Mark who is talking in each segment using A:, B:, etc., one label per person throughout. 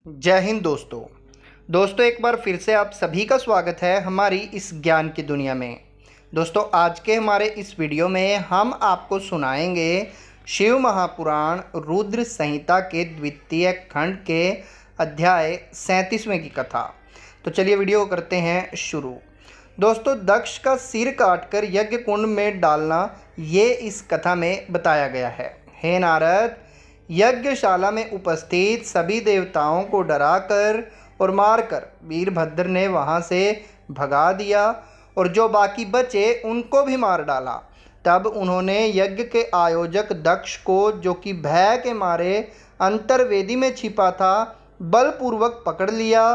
A: जय हिंद दोस्तों एक बार फिर से आप सभी का स्वागत है हमारी इस ज्ञान की दुनिया में। दोस्तों आज के हमारे इस वीडियो में हम आपको सुनाएंगे शिव महापुराण रुद्र संहिता के द्वितीय खंड के अध्याय 37वें की कथा। तो चलिए वीडियो को करते हैं शुरू। दोस्तों दक्ष का सिर काटकर यज्ञ कुंड में डालना ये इस कथा में बताया गया है। हे नारद, यज्ञशाला में उपस्थित सभी देवताओं को डराकर और मारकर वीरभद्र ने वहां से भगा दिया और जो बाकी बचे उनको भी मार डाला। तब उन्होंने यज्ञ के आयोजक दक्ष को, जो कि भय के मारे अंतर्वेदी में छिपा था, बलपूर्वक पकड़ लिया।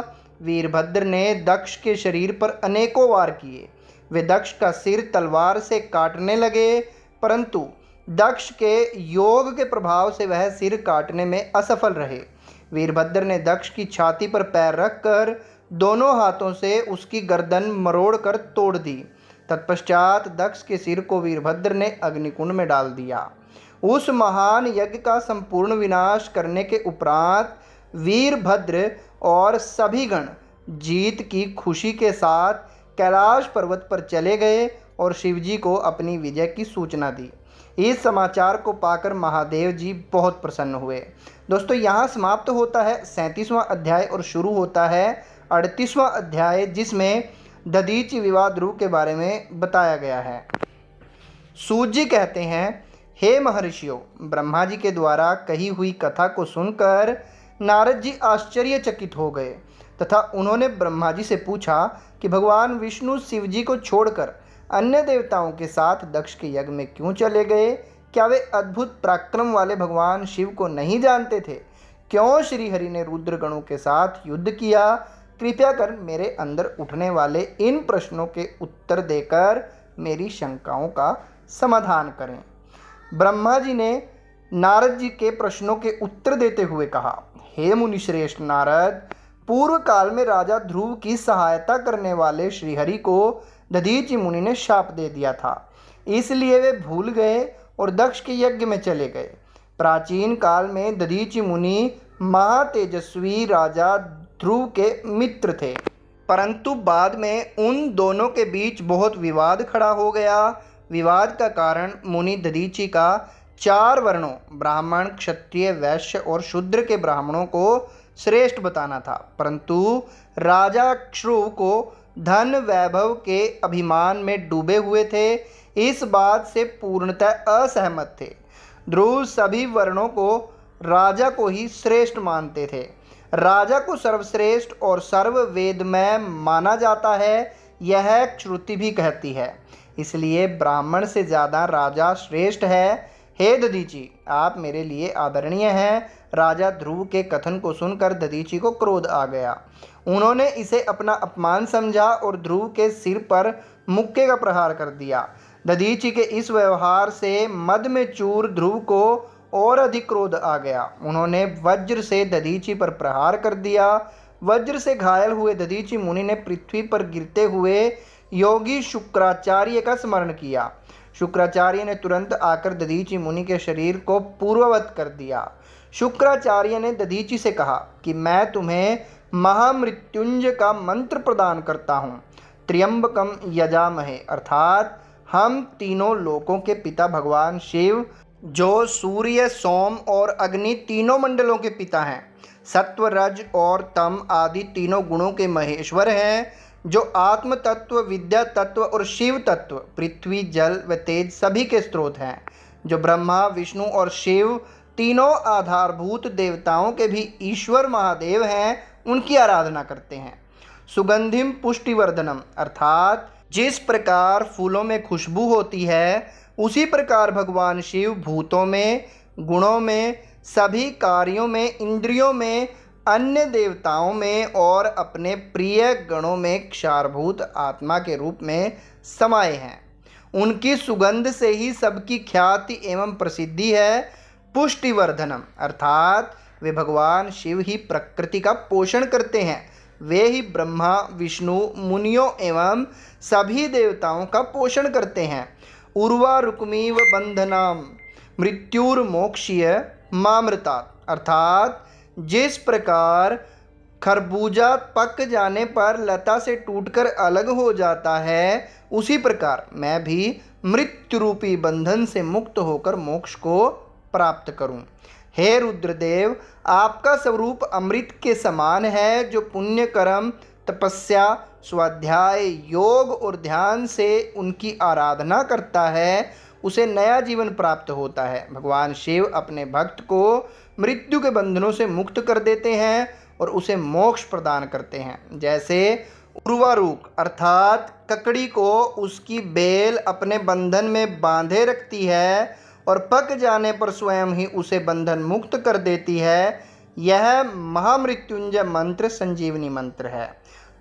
A: वीरभद्र ने दक्ष के शरीर पर अनेकों वार किए। वे दक्ष का सिर तलवार से काटने लगे, परंतु दक्ष के योग के प्रभाव से वह सिर काटने में असफल रहे। वीरभद्र ने दक्ष की छाती पर पैर रखकर दोनों हाथों से उसकी गर्दन मरोड़कर तोड़ दी। तत्पश्चात दक्ष के सिर को वीरभद्र ने अग्निकुंड में डाल दिया। उस महान यज्ञ का संपूर्ण विनाश करने के उपरांत वीरभद्र और सभी गण जीत की खुशी के साथ कैलाश पर्वत पर चले गए और शिवजी को अपनी विजय की सूचना दी। इस समाचार को पाकर महादेव जी बहुत प्रसन्न हुए। दोस्तों यहाँ समाप्त होता है 37वां अध्याय और शुरू होता है 38वां अध्याय, जिसमें दधीचि विवाह ध्रुव के बारे में बताया गया है। सूत जी कहते हैं, हे महर्षियों, ब्रह्मा जी के द्वारा कही हुई कथा को सुनकर नारद जी आश्चर्यचकित हो गए तथा उन्होंने ब्रह्मा जी से पूछा कि भगवान विष्णु शिव जी को छोड़कर अन्य देवताओं के साथ दक्ष के यज्ञ में क्यों चले गए? क्या वे अद्भुत पराक्रम वाले भगवान शिव को नहीं जानते थे? क्यों श्रीहरि ने रुद्र गणों के साथ युद्ध किया? कृपया कर मेरे अंदर उठने वाले इन प्रश्नों के उत्तर देकर मेरी शंकाओं का समाधान करें। ब्रह्मा जी ने नारद जी के प्रश्नों के उत्तर देते हुए कहा, हे मुनिश्रेष्ठ नारद, पूर्व काल में राजा ध्रुव की सहायता करने वाले श्रीहरि को दधीचि मुनि ने शाप दे दिया था, इसलिए वे भूल गए और दक्ष के यज्ञ में चले गए। प्राचीन काल में दधीचि मुनि महातेजस्वी राजा ध्रुव के मित्र थे, परंतु बाद में उन दोनों के बीच बहुत विवाद खड़ा हो गया। विवाद का कारण मुनि दधीचि का 4 वर्णों ब्राह्मण, क्षत्रिय, वैश्य और शूद्र के ब्राह्मणों को श्रेष्ठ बताना था, परंतु राजा ध्रुव को धन वैभव के अभिमान में डूबे हुए थे। इस बात से पूर्णतः असहमत थे। ध्रुव सभी वर्णों को राजा को ही श्रेष्ठ मानते थे। राजा को सर्वश्रेष्ठ और सर्ववेदमय माना जाता है, यह श्रुति भी कहती है। इसलिए ब्राह्मण से ज़्यादा राजा श्रेष्ठ है। हे दधीचि, आप मेरे लिए आदरणीय हैं। राजा ध्रुव के कथन को सुनकर दधीचि को क्रोध आ गया। उन्होंने इसे अपना अपमान समझा और ध्रुव के सिर पर मुक्के का प्रहार कर दिया। दधीचि के इस व्यवहार से मद में चूर ध्रुव को और अधिक क्रोध आ गया। उन्होंने वज्र से दधीचि पर प्रहार कर दिया। वज्र से घायल हुए दधीचि मुनि ने पृथ्वी पर गिरते हुए योगी शुक्राचार्य का स्मरण किया। शुक्राचार्य ने तुरंत आकर दधीचि मुनि के शरीर को पूर्ववत कर दिया। शुक्राचार्य ने दधीचि से कहा कि मैं तुम्हें महामृत्युंजय का मंत्र प्रदान करता हूँ। त्र्यंबकम यजामहे, अर्थात हम तीनों लोकों के पिता भगवान शिव, जो सूर्य, सोम और अग्नि तीनों मंडलों के पिता हैं, सत्व, रज और तम आदि तीनों गुणों के महेश्वर हैं, जो आत्म तत्व, विद्या तत्व और शिव तत्व, पृथ्वी, जल व तेज सभी के स्रोत हैं, जो ब्रह्मा, विष्णु और शिव तीनों आधारभूत देवताओं के भी ईश्वर महादेव हैं, उनकी आराधना करते हैं। सुगंधिम पुष्टिवर्धनम, अर्थात जिस प्रकार फूलों में खुशबू होती है, उसी प्रकार भगवान शिव भूतों में, गुणों में, सभी कार्यों में, इंद्रियों में, अन्य देवताओं में और अपने प्रिय गणों में क्षारभूत आत्मा के रूप में समाये हैं। उनकी सुगंध से ही सबकी ख्याति एवं प्रसिद्धि है। पुष्टिवर्धनम, अर्थात वे भगवान शिव ही प्रकृति का पोषण करते हैं। वे ही ब्रह्मा, विष्णु, मुनियों एवं सभी देवताओं का पोषण करते हैं। उर्वा रुक्मीव बंधनाम मृत्युर्मोक्षीय मामृता, अर्थात जिस प्रकार खरबूजा पक जाने पर लता से टूटकर अलग हो जाता है, उसी प्रकार मैं भी मृत्यु रूपी बंधन से मुक्त होकर मोक्ष को प्राप्त करूं। हे रुद्रदेव, आपका स्वरूप अमृत के समान है। जो पुण्य कर्म, तपस्या, स्वाध्याय, योग और ध्यान से उनकी आराधना करता है, उसे नया जीवन प्राप्त होता है। भगवान शिव अपने भक्त को मृत्यु के बंधनों से मुक्त कर देते हैं और उसे मोक्ष प्रदान करते हैं। जैसे उर्वारुक अर्थात ककड़ी को उसकी बेल अपने बंधन में बांधे रखती है और पक जाने पर स्वयं ही उसे बंधन मुक्त कर देती है, यह महामृत्युंजय मंत्र संजीवनी मंत्र है।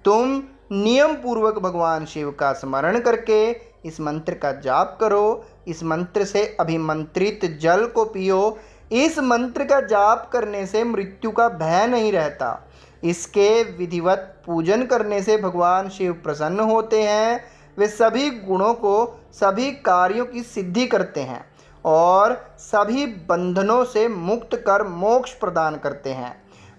A: तुम नियम पूर्वक भगवान शिव का स्मरण करके इस मंत्र का जाप करो। इस मंत्र से अभिमंत्रित जल को पियो। इस मंत्र का जाप करने से मृत्यु का भय नहीं रहता। इसके विधिवत पूजन करने से भगवान शिव प्रसन्न होते हैं। वे सभी गुणों को, सभी कार्यों की सिद्धि करते हैं और सभी बंधनों से मुक्त कर मोक्ष प्रदान करते हैं।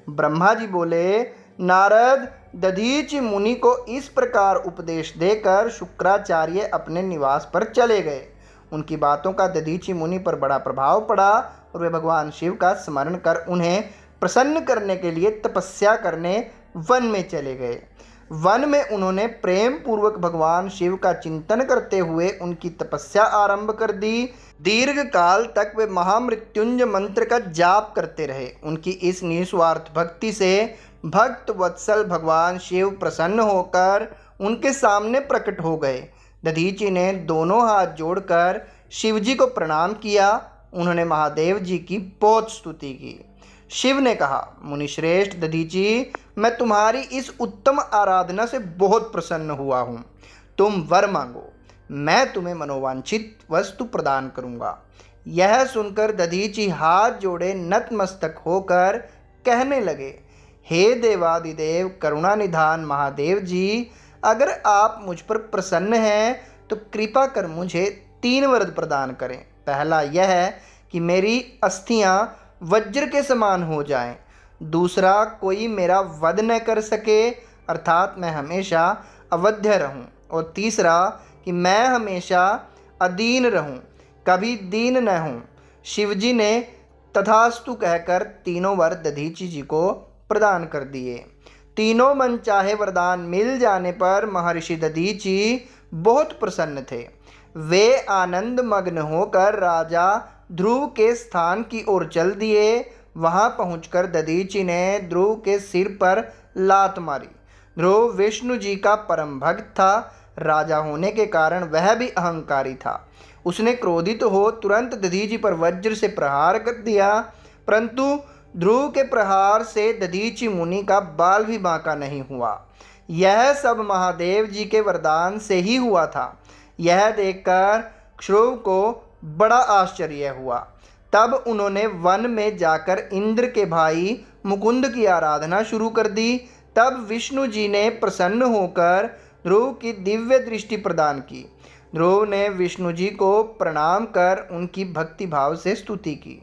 A: ब्रह्मा जी बोले, नारद दधीचि मुनि को इस प्रकार उपदेश देकर शुक्राचार्य अपने निवास पर चले गए। उनकी बातों का दधीचि मुनि पर बड़ा प्रभाव पड़ा और वे भगवान शिव का स्मरण कर उन्हें प्रसन्न करने के लिए तपस्या करने वन में चले गए। वन में उन्होंने प्रेम पूर्वक भगवान शिव का चिंतन करते हुए उनकी तपस्या आरंभ कर दी। दीर्घ काल तक वे महामृत्युंजय मंत्र का जाप करते रहे। उनकी इस निस्वार्थ भक्ति से भक्त वत्सल भगवान शिव प्रसन्न होकर उनके सामने प्रकट हो गए। दधीचि ने दोनों हाथ जोड़कर शिवजी को प्रणाम किया। उन्होंने महादेव जी की बहुत स्तुति की। शिव ने कहा, मुनिश्रेष्ठ दधीचि, मैं तुम्हारी इस उत्तम आराधना से बहुत प्रसन्न हुआ हूँ। तुम वर मांगो, मैं तुम्हें मनोवांछित वस्तु प्रदान करूँगा। यह सुनकर दधीचि हाथ जोड़े नतमस्तक होकर कहने लगे, हे देवादिदेव करुणा निधान महादेव जी, अगर आप मुझ पर प्रसन्न हैं तो कृपा कर मुझे 3 वरद प्रदान करें। पहला यह है कि मेरी अस्थियां वज्र के समान हो जाएं। दूसरा, कोई मेरा वध न कर सके, अर्थात मैं हमेशा अवध्य रहूं। और तीसरा, कि मैं हमेशा अदीन रहूं, कभी दीन न हूं। शिवजी ने तथास्तु कहकर 3 वर दधीचि जी को प्रदान कर दिए। तीनों मनचाहे वरदान मिल जाने पर महर्षि दधीचि बहुत प्रसन्न थे। वे आनंद मग्न होकर राजा ध्रुव के स्थान की ओर चल दिए। वहां पहुंचकर दधीचि ने ध्रुव के सिर पर लात मारी। ध्रुव विष्णु जी का परम भक्त था। राजा होने के कारण वह भी अहंकारी था। उसने क्रोधित हो तुरंत दधीचि पर वज्र से प्रहार कर दिया, परंतु ध्रुव के प्रहार से दधीचि मुनि का बाल भी बांका नहीं हुआ। यह सब महादेव जी के वरदान से ही हुआ था। यह देखकर क्षुब्ध को बड़ा आश्चर्य हुआ। तब उन्होंने वन में जाकर इंद्र के भाई मुकुंद की आराधना शुरू कर दी। तब विष्णु जी ने प्रसन्न होकर ध्रुव की दिव्य दृष्टि प्रदान की। ध्रुव ने विष्णु जी को प्रणाम कर उनकी भक्ति भाव से स्तुति की।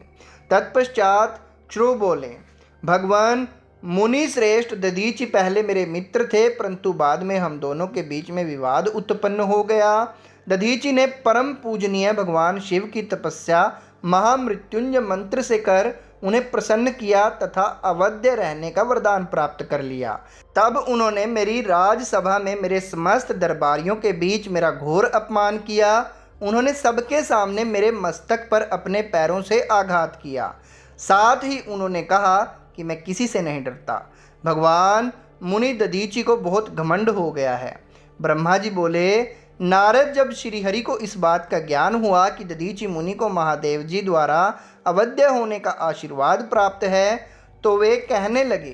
A: तत्पश्चात क्षुब्ध बोले, भगवान मुनि श्रेष्ठ दधीचि पहले मेरे मित्र थे, परंतु बाद में हम दोनों के बीच में विवाद उत्पन्न हो गया। दधीचि ने परम पूजनीय भगवान शिव की तपस्या महामृत्युंजय मंत्र से कर उन्हें प्रसन्न किया तथा अवध्य रहने का वरदान प्राप्त कर लिया। तब उन्होंने मेरी राजसभा में मेरे समस्त दरबारियों के बीच मेरा घोर अपमान किया। उन्होंने सबके सामने मेरे मस्तक पर अपने पैरों से आघात किया। साथ ही उन्होंने कहा कि मैं किसी से नहीं डरता। भगवान मुनि दधीचि को बहुत घमंड हो गया है। ब्रह्मा जी बोले, नारद, जब श्रीहरि को इस बात का ज्ञान हुआ कि दधीचि मुनि को महादेव जी द्वारा अवध्य होने का आशीर्वाद प्राप्त है, तो वे कहने लगे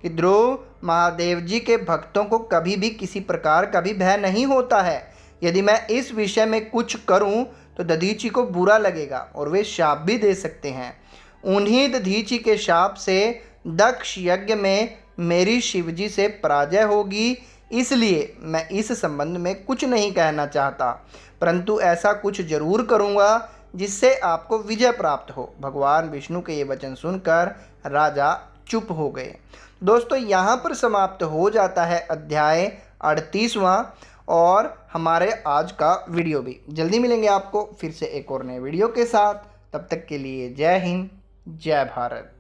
A: कि ध्रुव, महादेव जी के भक्तों को कभी भी किसी प्रकार का भी भय नहीं होता है। यदि मैं इस विषय में कुछ करूं तो दधीचि को बुरा लगेगा और वे शाप भी दे सकते हैं। उन्हीं दधीचि के शाप से दक्ष यज्ञ में मेरी शिवजी से पराजय होगी, इसलिए मैं इस संबंध में कुछ नहीं कहना चाहता, परंतु ऐसा कुछ जरूर करूँगा जिससे आपको विजय प्राप्त हो। भगवान विष्णु के ये वचन सुनकर राजा चुप हो गए। दोस्तों यहाँ पर समाप्त हो जाता है अध्याय 38वां और हमारे आज का वीडियो भी। जल्दी मिलेंगे आपको फिर से एक और नए वीडियो के साथ। तब तक के लिए जय हिंद, जय भारत।